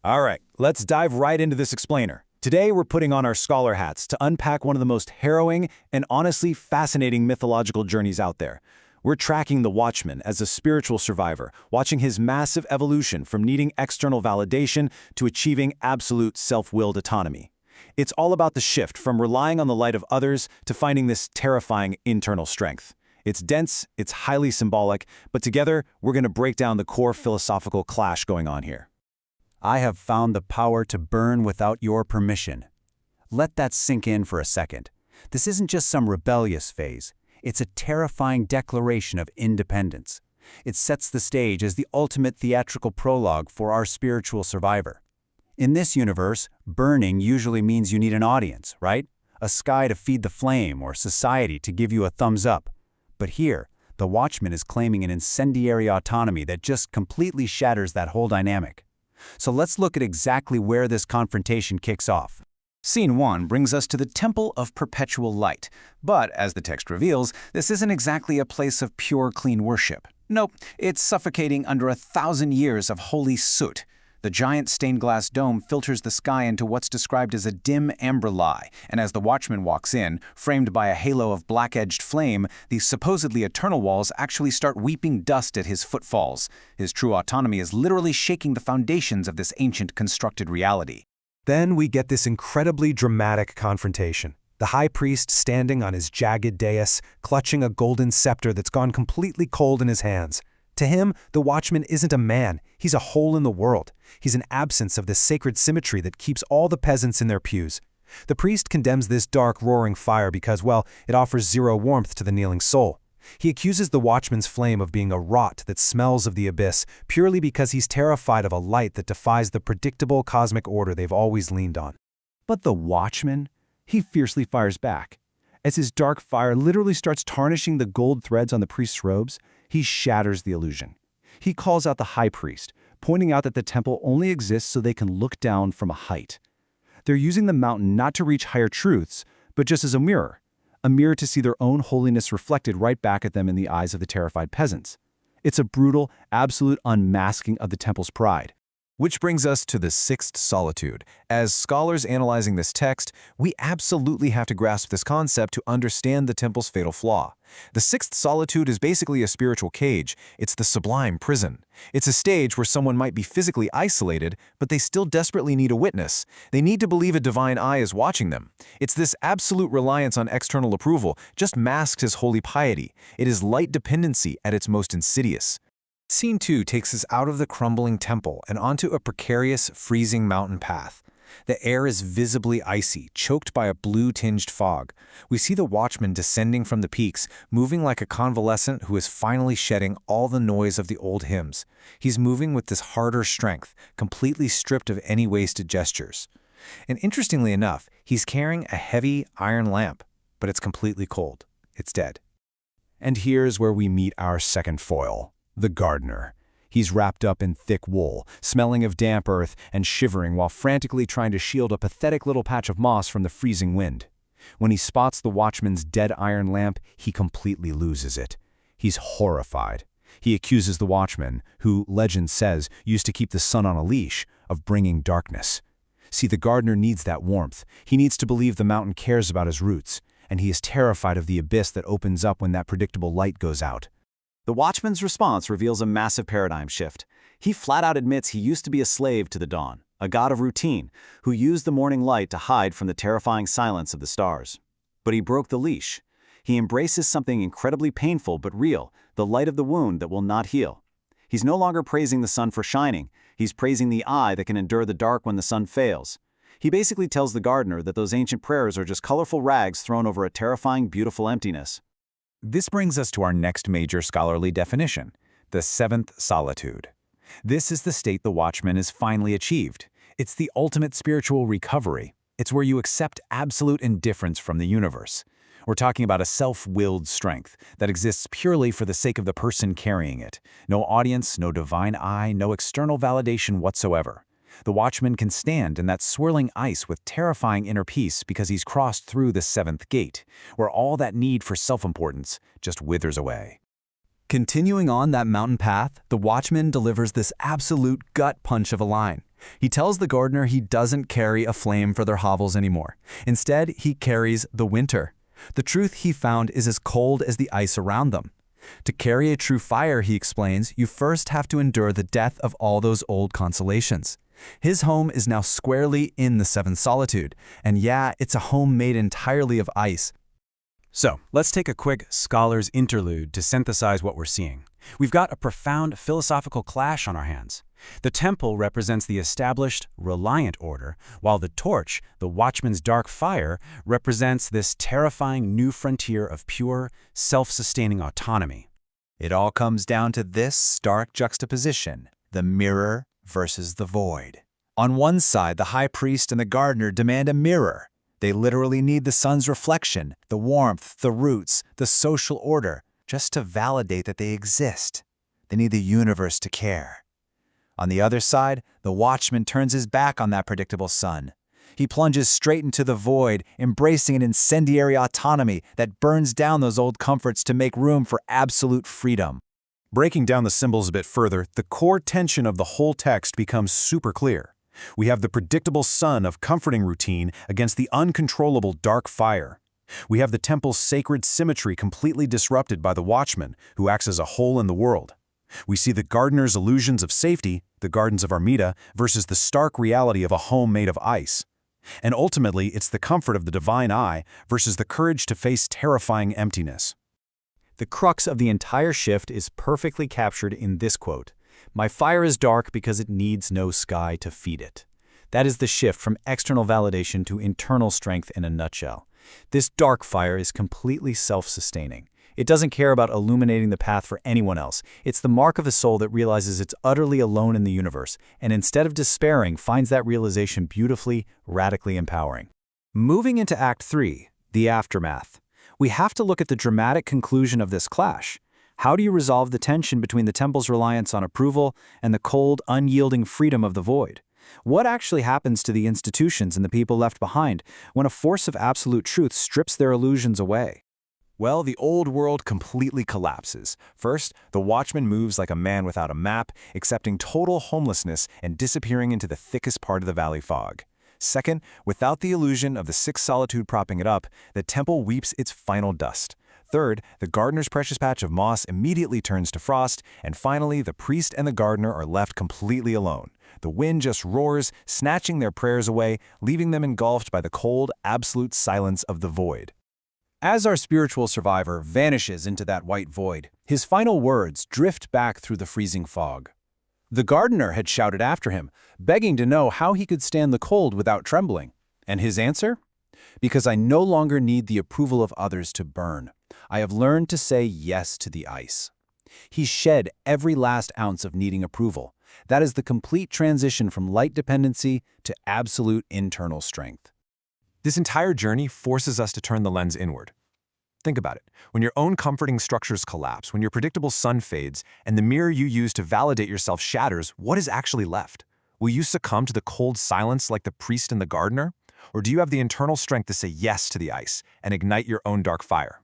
All right, let's dive right into this explainer. Today, we're putting on our scholar hats to unpack one of the most harrowing and honestly fascinating mythological journeys out there. We're tracking the Watchman as a spiritual survivor, watching his massive evolution from needing external validation to achieving absolute self-willed autonomy. It's all about the shift from relying on the light of others to finding this terrifying internal strength. It's dense, it's highly symbolic, but together, we're going to break down the core philosophical clash going on here. I have found the power to burn without your permission. Let that sink in for a second. This isn't just some rebellious phase. It's a terrifying declaration of independence. It sets the stage as the ultimate theatrical prologue for our spiritual survivor. In this universe, burning usually means you need an audience, right? A sky to feed the flame or society to give you a thumbs up. But here, the Watchman is claiming an incendiary autonomy that just completely shatters that whole dynamic. So let's look at exactly where this confrontation kicks off. Scene 1 brings us to the Temple of Perpetual Light. But, as the text reveals, this isn't exactly a place of pure, clean worship. Nope, it's suffocating under 1,000 years of holy soot. The giant stained glass dome filters the sky into what's described as a dim amber lie, and as the Watchman walks in, framed by a halo of black-edged flame, these supposedly eternal walls actually start weeping dust at his footfalls. His true autonomy is literally shaking the foundations of this ancient constructed reality. Then we get this incredibly dramatic confrontation. The high priest standing on his jagged dais, clutching a golden scepter that's gone completely cold in his hands. To him, the Watchman isn't a man, he's a hole in the world. He's an absence of the sacred symmetry that keeps all the peasants in their pews. The priest condemns this dark, roaring fire because, well, it offers zero warmth to the kneeling soul. He accuses the Watchman's flame of being a rot that smells of the abyss purely because he's terrified of a light that defies the predictable cosmic order they've always leaned on. But the Watchman? He fiercely fires back. As his dark fire literally starts tarnishing the gold threads on the priest's robes, he shatters the illusion. He calls out the high priest, pointing out that the temple only exists so they can look down from a height. They're using the mountain not to reach higher truths, but just as a mirror to see their own holiness reflected right back at them in the eyes of the terrified peasants. It's a brutal, absolute unmasking of the temple's pride. Which brings us to the sixth solitude. As scholars analyzing this text, we absolutely have to grasp this concept to understand the temple's fatal flaw. The sixth solitude is basically a spiritual cage. It's the sublime prison. It's a stage where someone might be physically isolated, but they still desperately need a witness. They need to believe a divine eye is watching them. It's this absolute reliance on external approval, just masked as holy piety. It is light dependency at its most insidious. Scene 2 takes us out of the crumbling temple and onto a precarious, freezing mountain path. The air is visibly icy, choked by a blue-tinged fog. We see the Watchman descending from the peaks, moving like a convalescent who is finally shedding all the noise of the old hymns. He's moving with this harder strength, completely stripped of any wasted gestures. And interestingly enough, he's carrying a heavy iron lamp, but it's completely cold. It's dead. And here's where we meet our second foil. The gardener. He's wrapped up in thick wool, smelling of damp earth and shivering while frantically trying to shield a pathetic little patch of moss from the freezing wind. When he spots the Watchman's dead iron lamp, he completely loses it. He's horrified. He accuses the Watchman, who, legend says, used to keep the sun on a leash, of bringing darkness. See, the gardener needs that warmth. He needs to believe the mountain cares about his roots, and he is terrified of the abyss that opens up when that predictable light goes out. The Watchman's response reveals a massive paradigm shift. He flat out admits he used to be a slave to the dawn, a god of routine, who used the morning light to hide from the terrifying silence of the stars. But he broke the leash. He embraces something incredibly painful but real, the light of the wound that will not heal. He's no longer praising the sun for shining. He's praising the eye that can endure the dark when the sun fails. He basically tells the gardener that those ancient prayers are just colorful rags thrown over a terrifying, beautiful emptiness. This brings us to our next major scholarly definition, the seventh solitude. This is the state the Watchman has finally achieved. It's the ultimate spiritual recovery. It's where you accept absolute indifference from the universe. We're talking about a self-willed strength that exists purely for the sake of the person carrying it. No audience, no divine eye, no external validation whatsoever. The Watchman can stand in that swirling ice with terrifying inner peace because he's crossed through the seventh gate, where all that need for self-importance just withers away. Continuing on that mountain path, the Watchman delivers this absolute gut punch of a line. He tells the gardener he doesn't carry a flame for their hovels anymore. Instead, he carries the winter. The truth he found is as cold as the ice around them. To carry a true fire, he explains, you first have to endure the death of all those old consolations. His home is now squarely in the seventh solitude, and yeah, it's a home made entirely of ice. So, let's take a quick scholar's interlude to synthesize what we're seeing. We've got a profound philosophical clash on our hands. The temple represents the established, reliant order, while the torch, the Watchman's dark fire, represents this terrifying new frontier of pure, self-sustaining autonomy. It all comes down to this stark juxtaposition, the mirror versus the void. On one side, the high priest and the gardener demand a mirror. They literally need the sun's reflection, the warmth, the roots, the social order, just to validate that they exist. They need the universe to care. On the other side, the watchman turns his back on that predictable sun. He plunges straight into the void, embracing an incendiary autonomy that burns down those old comforts to make room for absolute freedom. Breaking down the symbols a bit further, the core tension of the whole text becomes super clear. We have the predictable sun of comforting routine against the uncontrollable dark fire. We have the temple's sacred symmetry completely disrupted by the watchman, who acts as a hole in the world. We see the gardener's illusions of safety, the gardens of Armida, versus the stark reality of a home made of ice. And ultimately, it's the comfort of the divine eye versus the courage to face terrifying emptiness. The crux of the entire shift is perfectly captured in this quote. My fire is dark because it needs no sky to feed it. That is the shift from external validation to internal strength in a nutshell. This dark fire is completely self-sustaining. It doesn't care about illuminating the path for anyone else. It's the mark of a soul that realizes it's utterly alone in the universe, and instead of despairing, finds that realization beautifully, radically empowering. Moving into Act 3, the aftermath, we have to look at the dramatic conclusion of this clash. How do you resolve the tension between the temple's reliance on approval and the cold, unyielding freedom of the void? What actually happens to the institutions and the people left behind when a force of absolute truth strips their illusions away? Well, the old world completely collapses. First, the watchman moves like a man without a map, accepting total homelessness and disappearing into the thickest part of the valley fog. Second, without the illusion of the sixth solitude propping it up, the temple weeps its final dust. Third, the gardener's precious patch of moss immediately turns to frost, and finally, the priest and the gardener are left completely alone. The wind just roars, snatching their prayers away, leaving them engulfed by the cold, absolute silence of the void. As our spiritual survivor vanishes into that white void, his final words drift back through the freezing fog. The gardener had shouted after him, begging to know how he could stand the cold without trembling. And his answer? Because I no longer need the approval of others to burn. I have learned to say yes to the ice. He shed every last ounce of needing approval. That is the complete transition from light dependency to absolute internal strength. This entire journey forces us to turn the lens inward. Think about it. When your own comforting structures collapse, when your predictable sun fades, and the mirror you use to validate yourself shatters, what is actually left? Will you succumb to the cold silence like the priest and the gardener? Or do you have the internal strength to say yes to the ice and ignite your own dark fire?